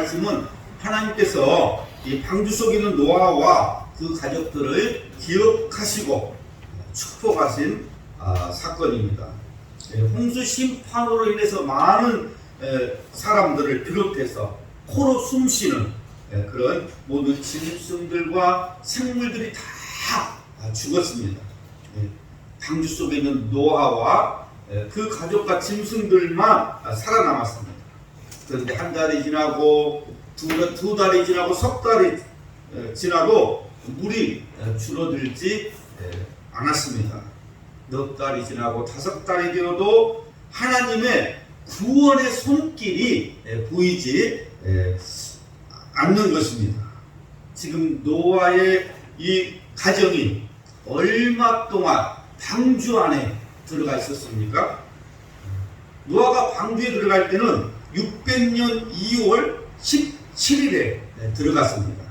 말씀은 하나님께서 이 방주 속에 있는 노아와 그 가족들을 기억하시고 축복하신 사건입니다. 홍수 심판으로 인해서 많은 사람들을 비롯해서 코로 숨쉬는 그런 모든 짐승들과 생물들이 다 죽었습니다. 방주 속에 있는 노아와 그 가족과 짐승들만 살아남았습니다. 그런데 한 달이 지나고 두 달이 지나고 석 달이 지나도 물이 줄어들지 않았습니다. 넉 달이 지나고 다섯 달이 되어도 하나님의 구원의 손길이 보이지 않는 것입니다. 지금 노아의 이 가정이 얼마 동안 방주 안에 들어가 있었습니까? 노아가 방주에 들어갈 때는 600년 2월 17일에 들어갔습니다.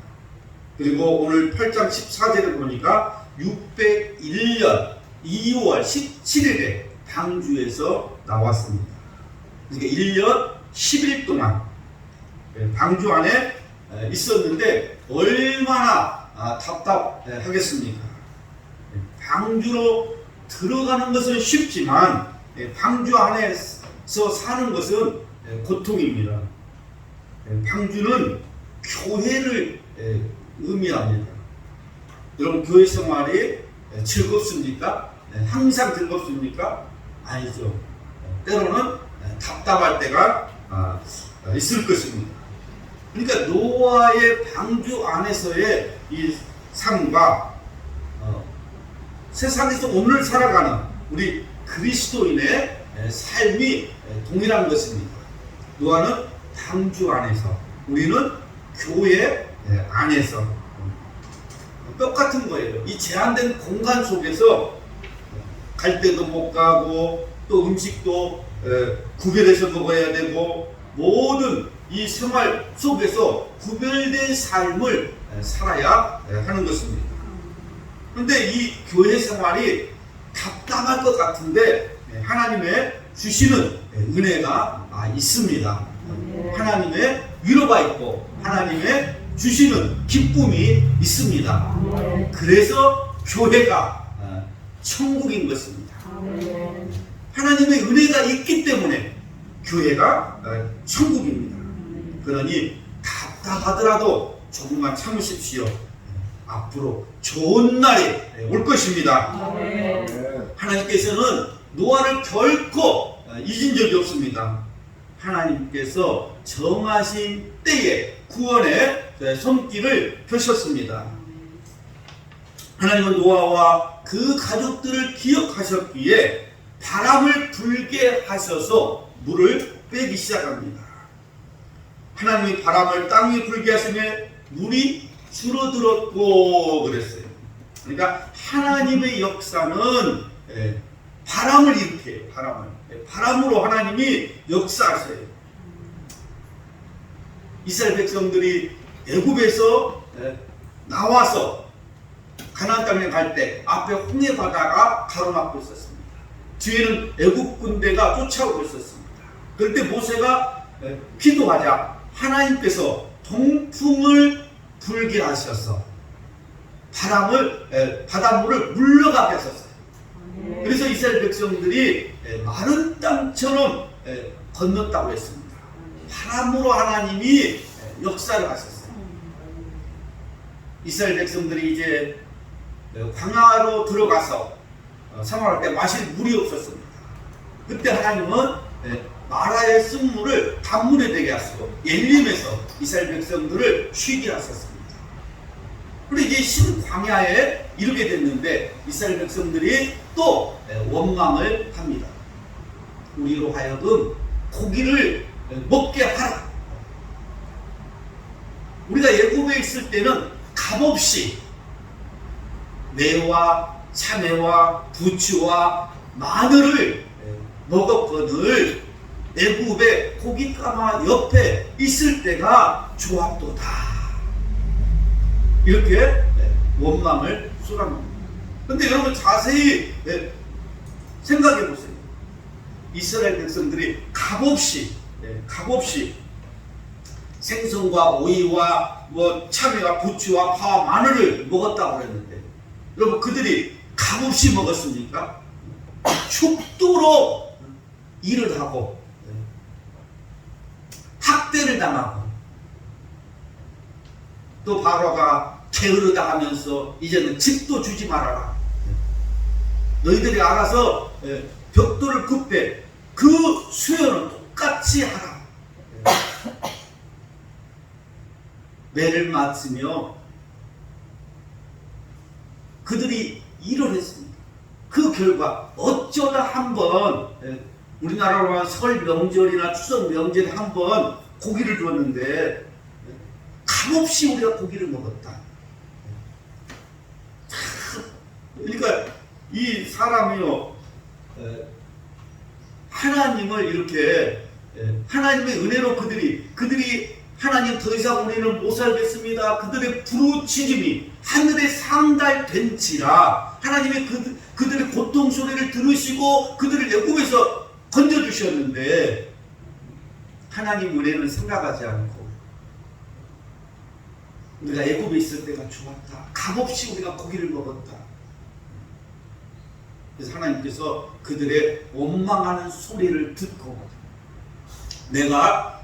그리고 오늘 8장 14절에 보니까 601년 2월 17일에 방주에서 나왔습니다. 그러니까 1년 10일 동안 방주 안에 있었는데 얼마나 답답하겠습니까? 방주로 들어가는 것은 쉽지만 방주 안에서 사는 것은 고통입니다. 방주는 교회를 의미합니다. 여러분, 교회 생활이 즐겁습니까? 항상 즐겁습니까? 아니죠. 때로는 답답할 때가 있을 것입니다. 그러니까 노아의 방주 안에서의 이 삶과 세상에서 오늘 살아가는 우리 그리스도인의 삶이 동일한 것입니다. 노아는 방주 안에서, 우리는 교회 안에서 똑같은 거예요. 이 제한된 공간 속에서 갈 때도 못 가고 또 음식도 구별해서 먹어야 되고 모든 이 생활 속에서 구별된 삶을 살아야 하는 것입니다. 그런데 이 교회 생활이 답답할 것 같은데 하나님의 주시는 은혜가 있습니다. 하나님의 위로가 있고 하나님의 주시는 기쁨이 있습니다. 그래서 교회가 천국인 것입니다. 하나님의 은혜가 있기 때문에 교회가 천국입니다. 그러니 답답하더라도 조금만 참으십시오. 앞으로 좋은 날이 올 것입니다. 하나님께서는 노아를 결코 잊은 적이 없습니다. 하나님께서 정하신 때에 구원의 손길을 펴셨습니다. 하나님은 노아와 그 가족들을 기억하셨기에 바람을 불게 하셔서 물을 빼기 시작합니다. 하나님이 바람을 땅 위에 불게 하시면 물이 줄어들었고 그랬어요. 그러니까 하나님의 역사는 바람을 일으켜요. 바람으로 하나님이 역사하세요. 이스라엘 백성들이 애굽에서 나와서 가나안 땅에 갈 때 앞에 홍해 바다가 가로막고 있었습니다. 뒤에는 애굽 군대가 쫓아오고 있었습니다. 그때 모세가 기도하자 하나님께서 동풍을 불게 하셔서 바닷물을 물러가게 하셨어요. 그래서 이스라엘 백성들이 마른 땅처럼 건넜다고 했습니다. 바람으로 하나님이 역사를 하셨어요. 이스라엘 백성들이 이제 광야로 들어가서 생활할 때 마실 물이 없었습니다. 그때 하나님은 마라의 쓴물을 단물에 되게 하시고 엘림에서 이스라엘 백성들을 쉬게 하셨습니다. 그리고 이제 신광야에 이르게 됐는데 이스라엘 백성들이 또 원망을 합니다. 우리로 하여금 고기를 먹게 하라. 우리가 애굽에 있을 때는 값없이 매와 참외와 부추와 마늘을 먹었거늘 애굽의 고깃가마 옆에 있을 때가 좋았도다. 이렇게 원망을 쏟아냅니다. 그런데 여러분 자세히 생각해 보세요. 이스라엘 백성들이 값없이 생선과 오이와 뭐 참외와 부추와 파와 마늘을 먹었다고 그랬는데 여러분 그들이 값없이 먹었습니까? 죽도록 일을 하고 학대를 당하고 또 바로가 게으르다 하면서 이제는 집도 주지 말아라. 너희들이 알아서 벽돌을 굽되 그 수요는 똑같이 하라. 매를 맞으며 그들이 일을 했습니다. 그 결과 어쩌다 한번 우리나라로 한 설 명절이나 추석 명절에 한번 고기를 줬는데 값없이 우리가 고기를 먹었다. 그러니까 이 사람이요 하나님을 이렇게 하나님의 은혜로 그들이 하나님 더 이상 우리는 못 살겠습니다. 그들의 부르짖음이 하늘에 상달된지라 하나님의 그들의 고통 소리를 들으시고 그들을 애굽에서 건져주셨는데 하나님 은혜는 생각하지 않고 우리가 애굽에 있을 때가 좋았다. 값없이 우리가 고기를 먹었다. 그래서 하나님께서 그들의 원망하는 소리를 듣고 내가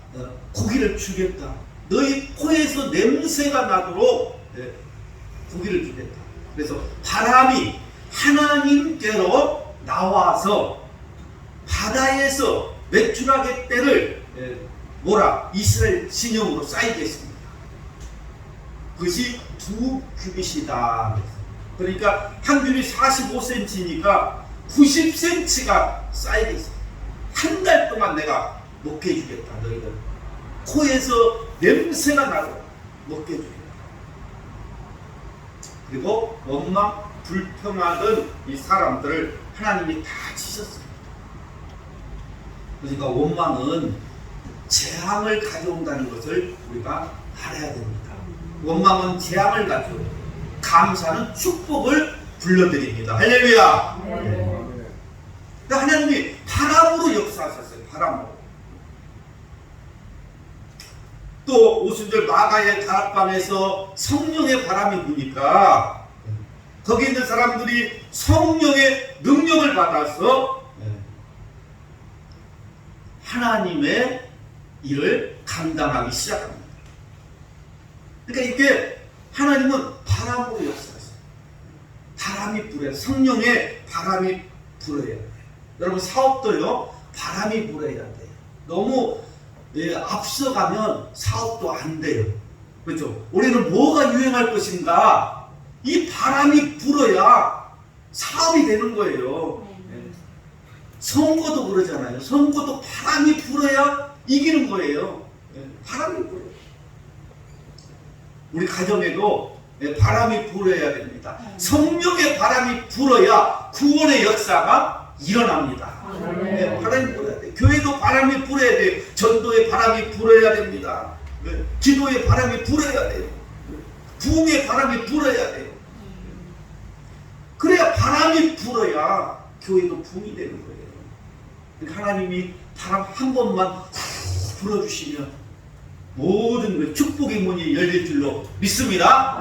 고기를 주겠다. 너희 코에서 냄새가 나도록 고기를 주겠다. 그래서 바람이 하나님께로 나와서 바다에서 메추라기 떼를 이스라엘 진영으로 쌓이게 했습니다. 그것이 2규빗이다. 그러니까 한 규빗이 45cm니까 90cm가 쌓이게 했습니다. 한 달 동안 내가 먹게 해주겠다. 너희들 코에서 냄새가 나도록 먹게 해주겠다. 그리고 원망 불평하던 이 사람들을 하나님이 다 치셨습니다. 그러니까 원망은 재앙을 가져온다는 것을 우리가 알아야 됩니다. 원망은 재앙을 가져오고 감사는 축복을 불러드립니다. 할렐루야. 그러니까 하나님이 바람으로 역사하셨어요. 바람으로. 또 50절 마가의 다락방에서 성령의 바람이 부니까 거기 있는 사람들이 성령의 능력을 받아서 하나님의 일을 감당하기 시작합니다. 그러니까 이게 하나님은 바람으로 역사하세요. 바람이 불어야 성령의 바람이 불어야 돼요. 여러분 사업도요 바람이 불어야 돼요. 너무 앞서가면 사업도 안 돼요. 그렇죠? 올해는 뭐가 유행할 것인가? 이 바람이 불어야 사업이 되는 거예요. 선거도 그러잖아요. 선거도 바람이 불어야 이기는 거예요. 바람이 불어요. 우리 가정에도 바람이 불어야 됩니다. 성령의 바람이 불어야 구원의 역사가 일어납니다. 바람이 불어야 돼요. 교회도 바람이 불어야 돼요. 전도의 바람이 불어야 됩니다. 기도의 바람이 불어야 돼요. 부흥의 바람이 불어야 돼요. 그래야 바람이 불어야 교회도 부흥이 되는 거예요. 하나님이 바람 한 번만 불어주시면 모든 축복의 문이 열릴 줄로 믿습니다.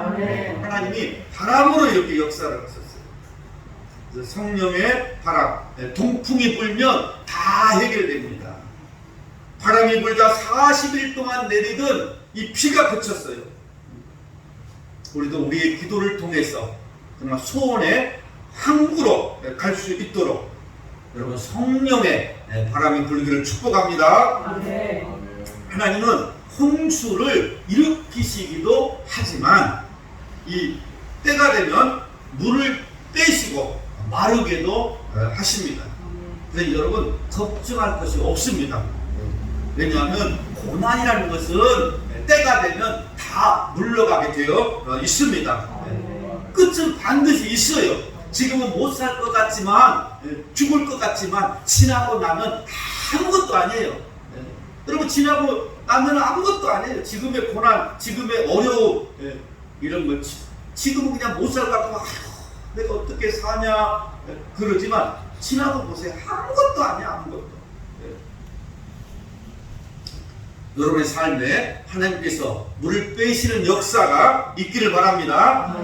하나님이 바람으로 이렇게 역사를 하셨어요. 성령의 바람, 동풍이 불면 다 해결됩니다. 바람이 불다 40일 동안 내리던 이 비가 그쳤어요. 우리도 우리의 기도를 통해서 정말 소원의 항구로 갈 수 있도록 여러분 성령의 바람이 불기를 축복합니다. 하나님은 홍수를 일으키시기도 하지만 이 때가 되면 물을 빼시고 마르게도 하십니다. 그래서 여러분 걱정할 것이 없습니다. 왜냐하면 고난이라는 것은 때가 되면 다 물러가게 되어 있습니다. 끝은 반드시 있어요. 지금은 못 살 것 같지만 죽을 것 같지만 지나고 나면 아무것도 아니에요. 여러분 지나고 나면 아무것도 아니에요. 지금의 고난, 지금의 어려움 이런 거 지금은 그냥 못 살 것 같고 내가 어떻게 사냐 그러지만 지나고 보세요. 아무것도 아니야. 아무것도. 여러분의 삶에 하나님께서 물을 빼시는 역사가 있기를 바랍니다.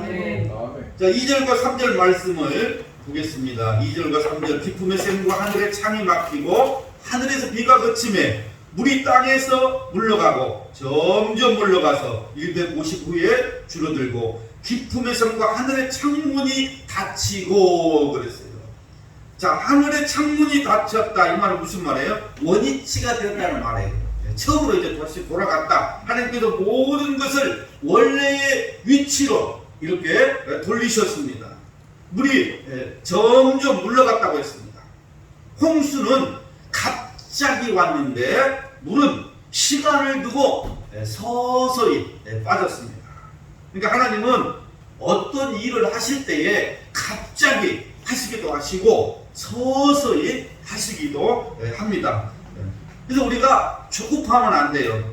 자, 2절과 3절 말씀을 보겠습니다. 2절과 3절. 깊음의 샘과 하늘의 창이 막히고 하늘에서 비가 그침에 물이 땅에서 물러가고 점점 물러가서 150 후에 줄어들고 깊음의 샘과 하늘의 창문이 닫히고 그랬어요. 자, 하늘의 창문이 닫혔다. 이 말은 무슨 말이에요? 원위치가 되었다는 말이에요. 처음으로 이제 다시 돌아갔다. 하나님께서 모든 것을 원래의 위치로 이렇게 돌리셨습니다. 물이 점점 물러갔다고 했습니다. 홍수는 갑자기 왔는데 물은 시간을 두고 서서히 빠졌습니다. 그러니까 하나님은 어떤 일을 하실 때에 갑자기 하시기도 하시고 서서히 하시기도 합니다. 그래서 우리가 조급하면 안 돼요.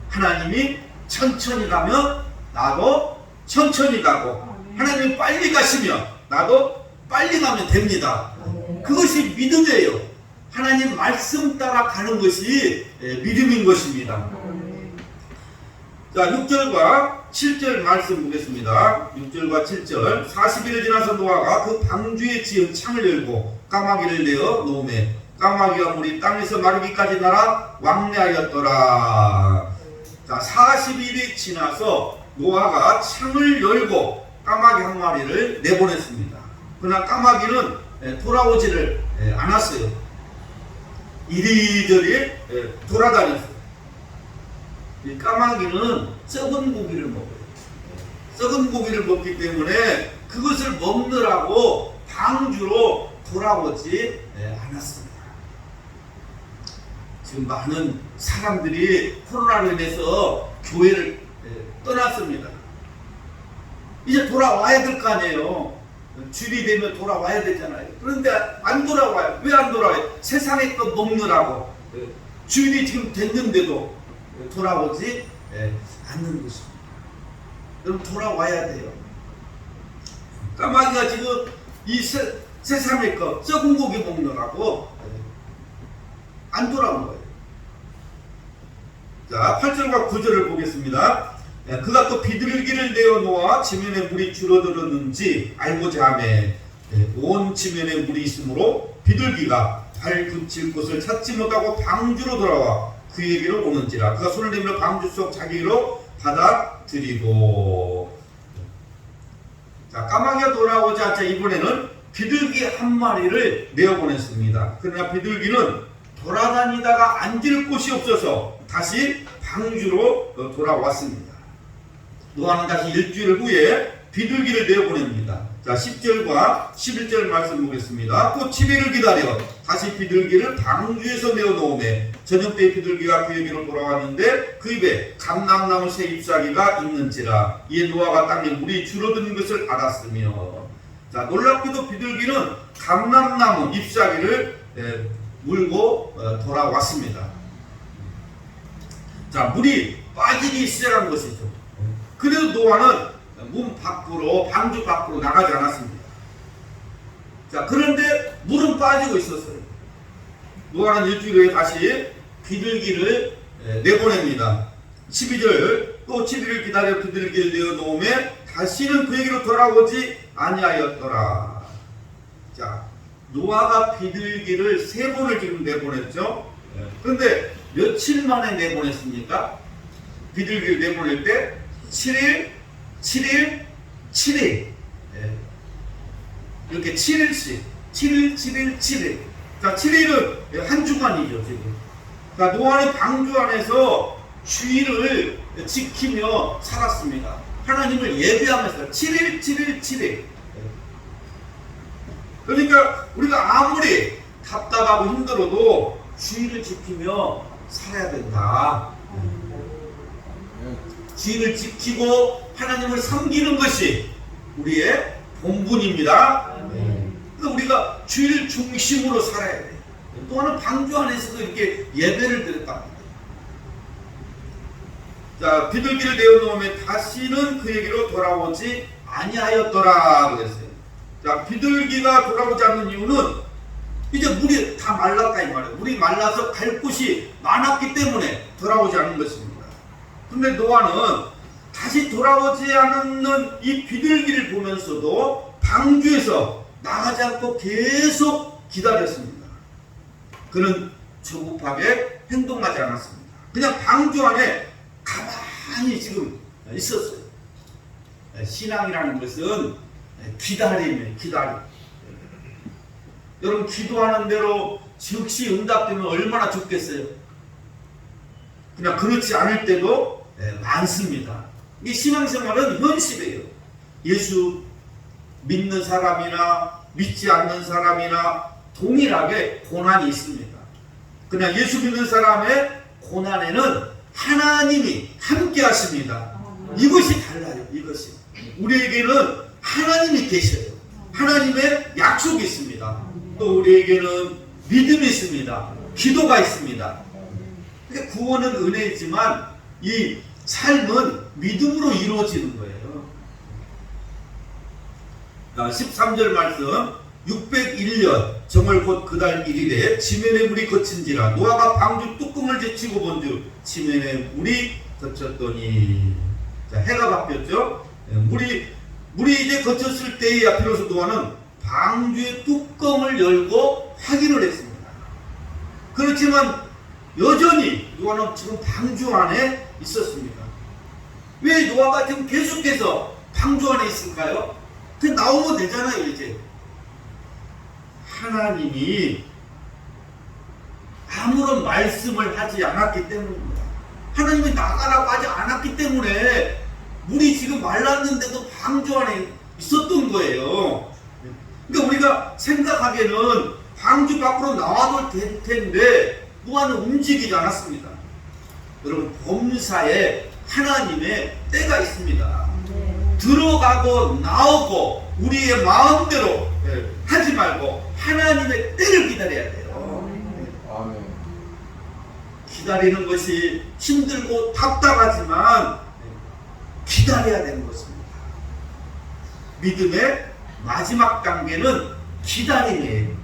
하나님이 천천히 가면 나도 천천히 가고, 하나님이 빨리 가시면 나도 빨리 가면 됩니다. 그것이 믿음이에요. 하나님 말씀 따라 가는 것이 믿음인 것입니다. 자, 6절과 7절 말씀 보겠습니다. 6절과 7절. 40일을 지나서 노아가 그 방주에 지은 창을 열고 까마귀를 내어 놓으매 까마귀와 물이 땅에서 마르기까지 날아 왕래하였더라. 자, 40일이 지나서 노아가 창을 열고 까마귀 한 마리를 내보냈습니다. 그러나 까마귀는 돌아오지를 않았어요. 이리저리 돌아다녔어요. 이 까마귀는 썩은 고기를 먹어요. 썩은 고기를 먹기 때문에 그것을 먹느라고 방주로 돌아오지 않았습니다. 지금 많은 사람들이 코로나로 인해서 교회를 떠났습니다. 이제 돌아와야 될 거 아니에요. 주일이 되면 돌아와야 되잖아요. 그런데 안 돌아와요. 왜 안 돌아와요? 세상의 것 먹느라고. 주일이 지금 됐는데도 돌아오지 않는 것입니다. 여러분, 돌아와야 돼요. 까마귀가 지금 이 세상의 것, 썩은 고기 먹느라고 안 돌아온 거예요. 자, 8절과 9절을 보겠습니다. 그가 또 비둘기를 내어 놓아 지면에 물이 줄어들었는지 알고자 하매 온 지면에 물이 있으므로 비둘기가 발 붙일 곳을 찾지 못하고 방주로 돌아와 그에게로 오는지라. 그가 손을 내밀어 방주 속 자기로 받아들이고. 자, 까마귀가 돌아오지 않자 이번에는 비둘기 한 마리를 내어보냈습니다. 그러나 비둘기는 돌아다니다가 앉을 곳이 없어서 다시 방주로 돌아왔습니다. 노아는 다시 일주일 후에 비둘기를 내어보냅니다. 자, 10절과 11절 말씀 보겠습니다. 또 7일을 기다려 다시 비둘기를 방주에서 내어놓으매 저녁 때 비둘기가 그에게로 돌아왔는데 그 입에 감람나무 새 잎사귀가 있는지라. 이에 노아가 땅에 물이 줄어드는 것을 알았으며. 자, 놀랍게도 비둘기는 감람나무 잎사귀를 물고 돌아왔습니다. 자, 물이 빠지기 시작한 것이죠. 그래도 노아는 문 밖으로, 방주 밖으로 나가지 않았습니다. 자, 그런데 물은 빠지고 있었어요. 노아는 일주일 후에 다시 비둘기를 내보냅니다. 12절. 또 7일을 기다려 비둘기를 내어놓으매 다시는 그에게로 돌아오지 아니하였더라. 자, 노아가 비둘기를 3번을 지금 내보냈죠. 그런데 며칠 만에 내보냈습니까? 비둘기를 내보낼 때 7일, 7일, 7일. 이렇게 7일씩. 7일, 7일, 7일. 자, 7일은 한 주간이죠, 지금. 자, 노아는 방주 안에서 주일을 지키며 살았습니다. 하나님을 예배하면서 7일, 7일, 7일. 그러니까 우리가 아무리 답답하고 힘들어도 주일을 지키며 살아야 된다. 주일을 지키고 하나님을 섬기는 것이 우리의 본분입니다. 그래서 우리가 주일 중심으로 살아야 돼요. 또 하나 방주 안에서도 이렇게 예배를 드렸답니다. 자, 비둘기를 내어놓으면 다시는 그에게로 돌아오지 아니하였더라 그랬어요. 자, 비둘기가 돌아오지 않는 이유는 이제 물이 다 말랐다 이 말이에요. 물이 말라서 갈 곳이 많았기 때문에 돌아오지 않은 것입니다. 근데 노아는 다시 돌아오지 않는 이 비둘기를 보면서도 방주에서 나가지 않고 계속 기다렸습니다. 그는 조급하게 행동하지 않았습니다. 그냥 방주 안에 가만히 지금 있었어요. 신앙이라는 것은 기다림이에요. 기다림. 여러분 기도하는 대로 즉시 응답되면 얼마나 좋겠어요. 그냥 그렇지 않을 때도 많습니다. 이 신앙생활은 현실이에요. 예수 믿는 사람이나 믿지 않는 사람이나 동일하게 고난이 있습니다. 그냥 예수 믿는 사람의 고난에는 하나님이 함께 하십니다. 이것이 달라요. 이것이. 우리에게는 하나님이 계셔요. 하나님의 약속이 있습니다. 또 우리에게는 믿음이 있습니다. 기도가 있습니다. 구원은 은혜이지만 이 삶은 믿음으로 이루어지는 거예요. 13절 말씀 601년 정월 곧 그달 1일에 지면의 물이 거친지라 노아가 방주 뚜껑을 제치고 본즉 지면의 물이 거쳤더니 자, 해가 바뀌었죠. 물이 이제 거쳤을 때에야 비로소 노아는 방주의 뚜껑을 열고 확인을 했습니다. 그렇지만 여전히 노아는 지금 방주 안에 있었습니다. 왜 노아가 지금 계속해서 방주 안에 있을까요? 그 나오면 되잖아요. 이제 하나님이 아무런 말씀을 하지 않았기 때문입니다. 하나님이 나가라고 하지 않았기 때문에 물이 지금 말랐는데도 방주 안에 있었던 거예요. 그러니까 우리가 생각하기에는 방주 밖으로 나와도 될 텐데 노아는 움직이지 않았습니다. 여러분 범사에 하나님의 때가 있습니다. 들어가고 나오고 우리의 마음대로 하지 말고 하나님의 때를 기다려야 돼요. 아멘. 기다리는 것이 힘들고 답답하지만 기다려야 되는 것입니다. 믿음의 마지막 단계는 기다림이에요.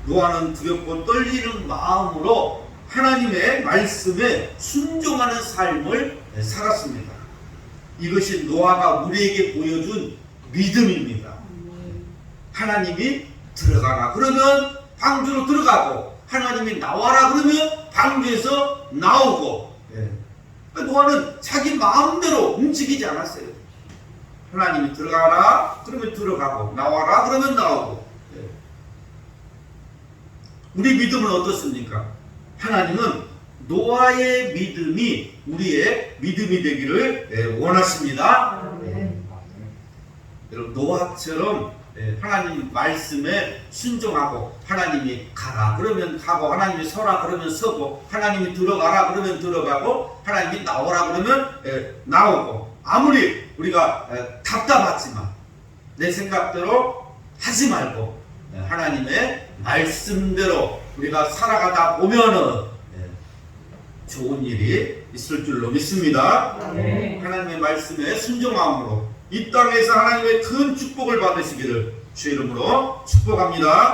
노아는 두렵고 떨리는 마음으로 하나님의 말씀에 순종하는 삶을 살았습니다. 이것이 노아가 우리에게 보여준 믿음입니다. 하나님이 들어가라 그러면 방주로 들어가고 하나님이 나와라 그러면 방주에서 나오고 노아는 자기 마음대로 움직이지 않았어요. 하나님이 들어가라 그러면 들어가고 나와라 그러면 나오고. 우리 믿음은 어떻습니까? 하나님은 노아의 믿음이 우리의 믿음이 되기를 원하십니다. 여러분 노아처럼 하나님 말씀에 순종하고 하나님이 가라 그러면 가고 하나님이 서라 그러면 서고 하나님이 들어가라 그러면 들어가고 하나님이 나오라 그러면 나오고 아무리 우리가 답답하지만 내 생각대로 하지 말고 하나님의 말씀대로 우리가 살아가다 보면은 좋은 일이 있을 줄로 믿습니다. 하나님의 말씀에 순종함으로 이 땅에서 하나님의 큰 축복을 받으시기를 주의 이름으로 축복합니다.